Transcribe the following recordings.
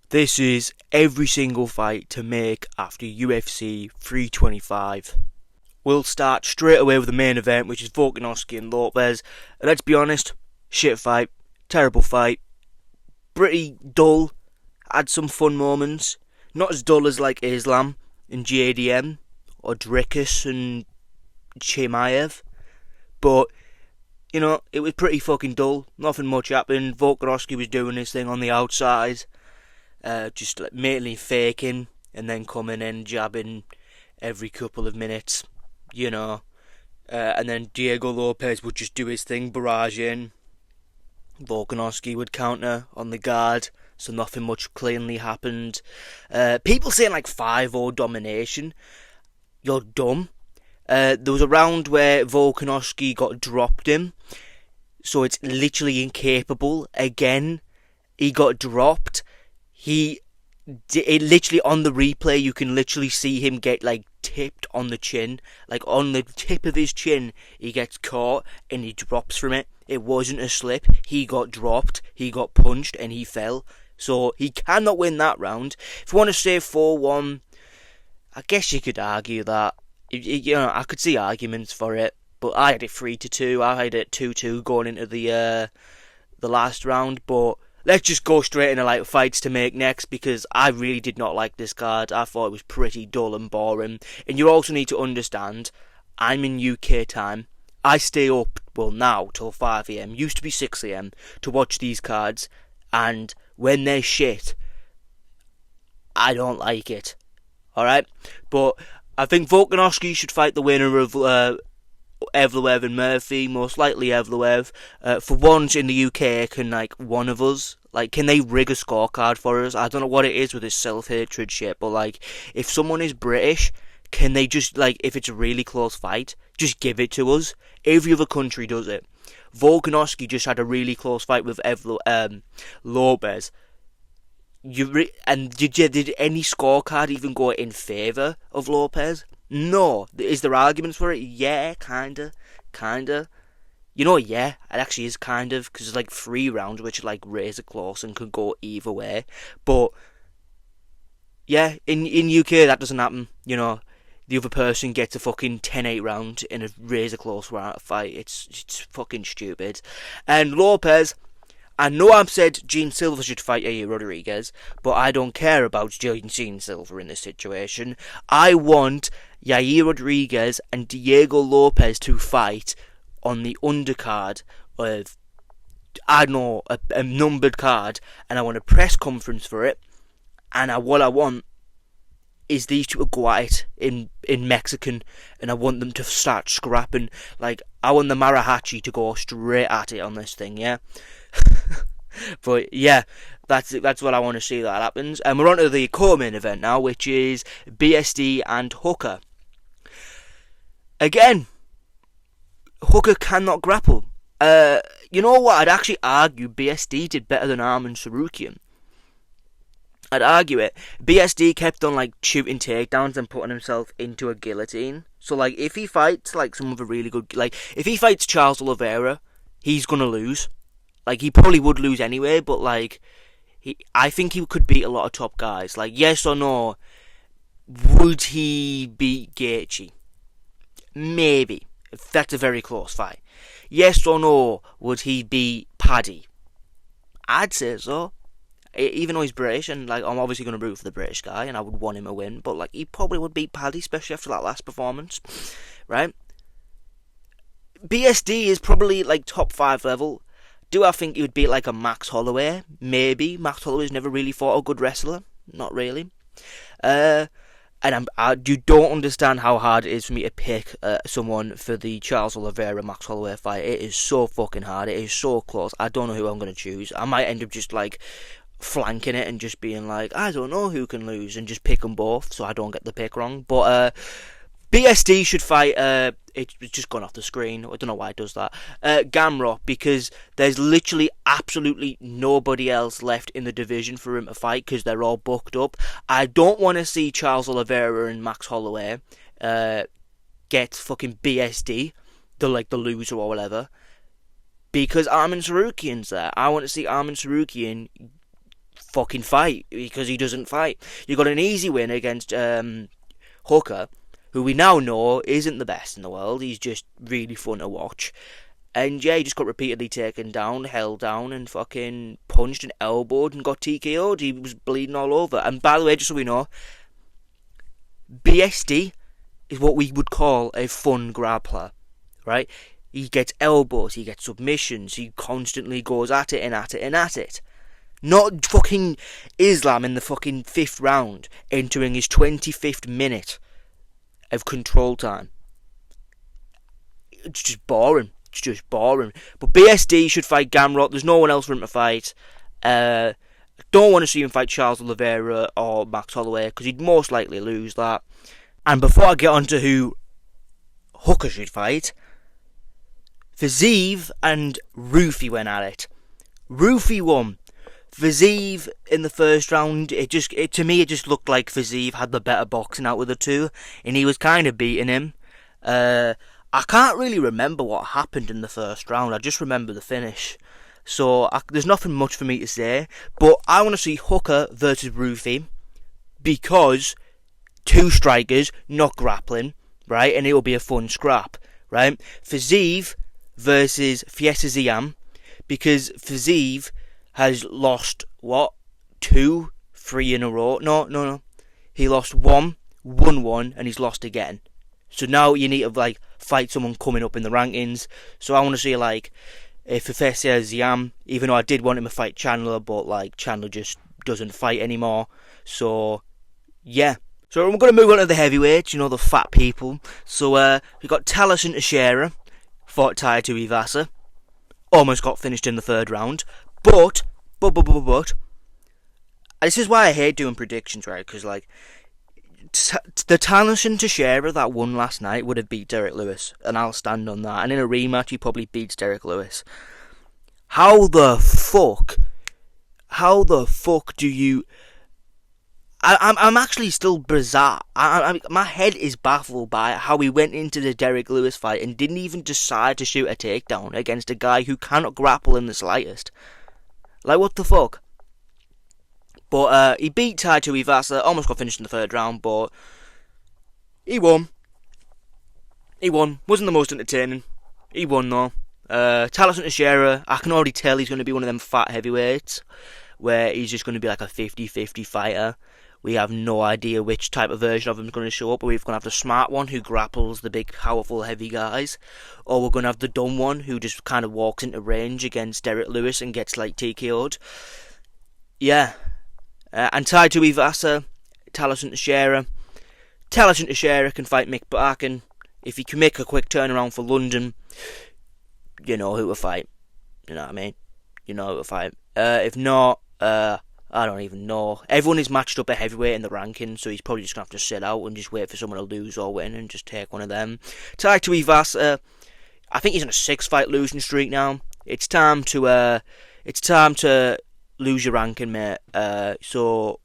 This is every single fight to make after UFC 325. We'll start straight away with the main event, which is Volkanovski and Lopez. Let's be honest, shit fight, terrible fight, pretty dull, had some fun moments, not as dull as like Islam and JDM, or Dricus and Chimaev, but you know, it was pretty fucking dull, nothing much happened. Volkanovski was doing his thing on the outside, just like mainly faking and then coming in jabbing every couple of minutes, you know. And then Diego Lopez would just do his thing, barrage in. Volkanovski would counter on the guard, so nothing much cleanly happened. People saying like 5-0 domination. You're dumb. There was a round where Volkanovski got dropped him, so it's literally incapable. Again, he got dropped. It literally on the replay you can literally see him get like tipped on the chin, like on the tip of his chin he gets caught and he drops from it. It wasn't a slip, he got dropped, he got punched and he fell, so he cannot win that round. If you want to say 4-1, I guess you could argue that, you know, I could see arguments for it, but I had it 3-2, I had it 2-2 going into the last round. But let's just go straight into like fights to make next, because I really did not like this card. I thought it was pretty dull and boring. And you also need to understand, I'm in UK time. I stay up, well now, till 5am, used to be 6am, to watch these cards. And when they're shit, I don't like it. Alright? But I think Volkanovski should fight the winner of Evloev and Murphy, most likely Evloev. For once in the UK, can like one of us, like, can they rig a scorecard for us? I don't know what it is with this self-hatred shit, but like, if someone is British, can they just, like, if it's a really close fight, just give it to us? Every other country does it. Volkanovski just had a really close fight with Lopez. Did any scorecard even go in favour of Lopez? No. Is there arguments for it? Yeah, kinda. You know, yeah, it actually is kind of, because there's like 3 rounds which are like razor close and could go either way. But yeah, in UK that doesn't happen. You know, the other person gets a fucking 10-8 round in a razor close fight. It's fucking stupid. And Lopez, I know I've said Gene Silver should fight Yair Rodriguez, but I don't care about Gene Silver in this situation. I want Yair Rodriguez and Diego Lopez to fight on the undercard of, I don't know, a numbered card, and I want a press conference for it, and what I want is these two to go at it in Mexican, and I want them to start scrapping. Like, I want the Mariachi to go straight at it on this thing, yeah? But yeah, that's what I want to see that happens. And we're on to the co-main event now, which is BSD and Hooker. Again, Hooker cannot grapple. You know what? I'd actually argue BSD did better than Arman Tsarukyan. I'd argue it. BSD kept on like shooting takedowns and putting himself into a guillotine. So like, if he fights like some of a really good, like if he fights Charles Oliveira, he's gonna lose. Like, he probably would lose anyway, but like, I think he could beat a lot of top guys. Like, yes or no, would he beat Gaethje? Maybe. That's a very close fight. Yes or no, would he beat Paddy? I'd say so. Even though he's British, and like, I'm obviously going to root for the British guy, and I would want him to win, but like, he probably would beat Paddy, especially after that last performance, right? BSD is probably like top 5 level. Do I think he would beat like a Max Holloway? Maybe. Max Holloway's never really fought a good wrestler. Not really. And you don't understand how hard it is for me to pick someone for the Charles Oliveira Max Holloway fight. It is so fucking hard. It is so close. I don't know who I'm going to choose. I might end up just like flanking it and just being like, I don't know who can lose, and just pick them both so I don't get the pick wrong. But BSD should fight, it's just gone off the screen, I don't know why it does that, Gamrot, because there's literally absolutely nobody else left in the division for him to fight, because they're all booked up. I don't want to see Charles Oliveira and Max Holloway get fucking BSD, the loser or whatever, because Arman Tsarukyan's there. I want to see Arman Tsarukyan fucking fight because he doesn't fight. You got an easy win against Hooker, who we now know isn't the best in the world. He's just really fun to watch. And yeah, he just got repeatedly taken down, held down, and fucking punched and elbowed and got TKO'd. He was bleeding all over. And by the way, just so we know, BSD is what we would call a fun grappler, right? He gets elbows, he gets submissions, he constantly goes at it and at it and at it. Not fucking Islam in the fucking 5th round, entering his 25th minute of control time. It's just boring. It's just boring. But BSD should fight Gamrot. There's no one else for him to fight. Don't want to see him fight Charles Oliveira or Max Holloway because he'd most likely lose that. And before I get on to who Hooker should fight, Fiziev and Rufi went at it. Rufi won. Fiziev in the first round, to me it just looked like Fiziev had the better boxing out of the two, and he was kind of beating him. I can't really remember what happened in the first round. I just remember the finish. So there's nothing much for me to say. But I want to see Hooker versus Rufi because 2 strikers, not grappling, right? And it will be a fun scrap, right? Fiziev versus Fiesta Ziam because Fiziev has lost, 2, 3 in a row? No. He lost 1, won 1, and he's lost again. So now you need to fight someone coming up in the rankings. So I want to see if Fiesta Ziam, even though I did want him to fight Chandler, but Chandler just doesn't fight anymore. So yeah. So we're going to move on to the heavyweights, the fat people. So we've got Talison Teixeira, fought Tai Tuivasa. Almost got finished in the 3rd round. But this is why I hate doing predictions, right? Because the Talison Teixeira that won last night would have beat Derek Lewis, and I'll stand on that. And in a rematch, he probably beats Derek Lewis. How the fuck do you? I'm actually still bizarre. My head is baffled by how he went into the Derek Lewis fight and didn't even decide to shoot a takedown against a guy who cannot grapple in the slightest. What the fuck? But he beat Tai Tuivasa, almost got finished in the 3rd round, but he won. Wasn't the most entertaining. He won though. Talison Teixeira, I can already tell he's going to be one of them fat heavyweights, where he's just going to be like a 50-50 fighter. We have no idea which type of version of him is going to show up. We're going to have the smart one who grapples the big, powerful, heavy guys, or we're going to have the dumb one who just kind of walks into range against Derek Lewis and gets TKO'd. Yeah. And Tai Tuivasa, Talison Teixeira. Talison Teixeira can fight Mick Barkin. If he can make a quick turnaround for London, you know who to fight. You know what I mean? You know who to fight. If not, I don't even know. Everyone is matched up at heavyweight in the rankings, so he's probably just going to have to sit out and just wait for someone to lose or win and just take one of them. Tai Tuivasa, I think he's on a 6-fight losing streak now. It's time to lose your ranking, mate. So,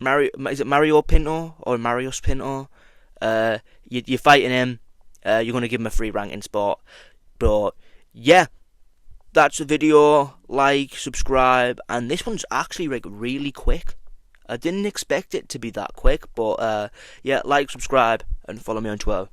is it Mario Pinto or Marius Pinto? You're fighting him. You're going to give him a free ranking spot. But, yeah. That's the video. Subscribe, and this one's actually really quick. I didn't expect it to be that quick, but yeah, subscribe, and follow me on Twitter.